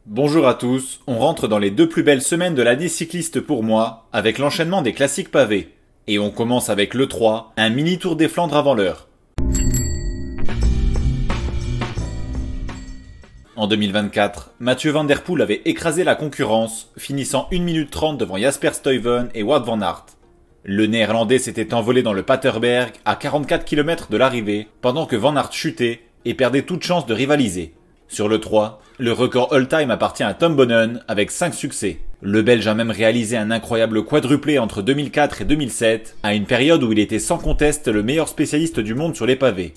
Bonjour à tous, on rentre dans les deux plus belles semaines de l'année cycliste pour moi, avec l'enchaînement des classiques pavés. Et on commence avec l'E3, un mini tour des Flandres avant l'heure. En 2024, Mathieu Van Der Poel avait écrasé la concurrence, finissant 1 minute 30 devant Jasper Stuyven et Wout van Aert. Le néerlandais s'était envolé dans le Paterberg à 44 km de l'arrivée, pendant que Van Aert chutait et perdait toute chance de rivaliser. Sur le 3, le record all-time appartient à Tom Boonen avec 5 succès. Le Belge a même réalisé un incroyable quadruplé entre 2004 et 2007, à une période où il était sans conteste le meilleur spécialiste du monde sur les pavés.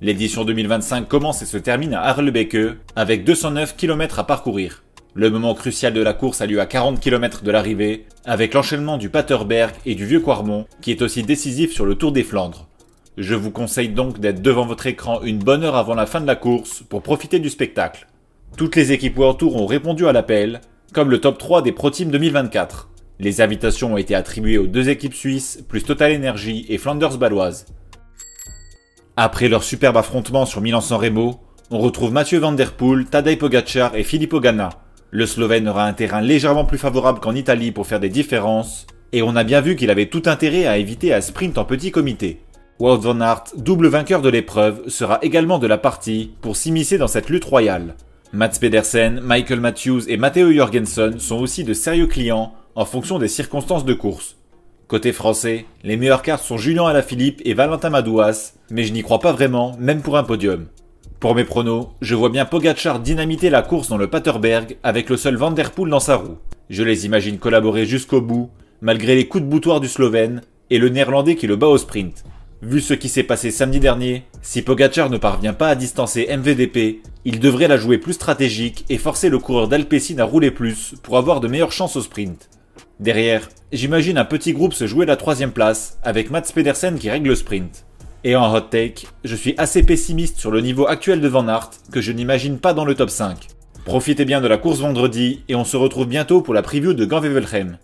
L'édition 2025 commence et se termine à Harlebeke, avec 209 km à parcourir. Le moment crucial de la course a lieu à 40 km de l'arrivée, avec l'enchaînement du Paterberg et du Vieux Quarmont, qui est aussi décisif sur le Tour des Flandres. Je vous conseille donc d'être devant votre écran une bonne heure avant la fin de la course pour profiter du spectacle. Toutes les équipes World Tour ont répondu à l'appel, comme le top 3 des Pro Team 2024. Les invitations ont été attribuées aux deux équipes suisses, plus Total Energy et Flanders Baloise. Après leur superbe affrontement sur Milan-San Remo, on retrouve Mathieu Van Der Poel, Tadej Pogačar et Filippo Ganna. Le Slovène aura un terrain légèrement plus favorable qu'en Italie pour faire des différences, et on a bien vu qu'il avait tout intérêt à éviter un sprint en petit comité. Wout van Aert, double vainqueur de l'épreuve, sera également de la partie pour s'immiscer dans cette lutte royale. Mats Pedersen, Michael Matthews et Matteo Jorgensen sont aussi de sérieux clients en fonction des circonstances de course. Côté français, les meilleures cartes sont Julian Alaphilippe et Valentin Madouas, mais je n'y crois pas vraiment, même pour un podium. Pour mes pronos, je vois bien Pogačar dynamiter la course dans le Paterberg avec le seul Van Der Poel dans sa roue. Je les imagine collaborer jusqu'au bout, malgré les coups de boutoir du Slovène et le Néerlandais qui le bat au sprint. Vu ce qui s'est passé samedi dernier, si Pogačar ne parvient pas à distancer MVDP, il devrait la jouer plus stratégique et forcer le coureur d'Alpecin à rouler plus pour avoir de meilleures chances au sprint. Derrière, j'imagine un petit groupe se jouer la 3ème place, avec Mats Pedersen qui règle le sprint. Et en hot take, je suis assez pessimiste sur le niveau actuel de Van Aert que je n'imagine pas dans le top 5. Profitez bien de la course vendredi et on se retrouve bientôt pour la preview de Gand-Wevelgem.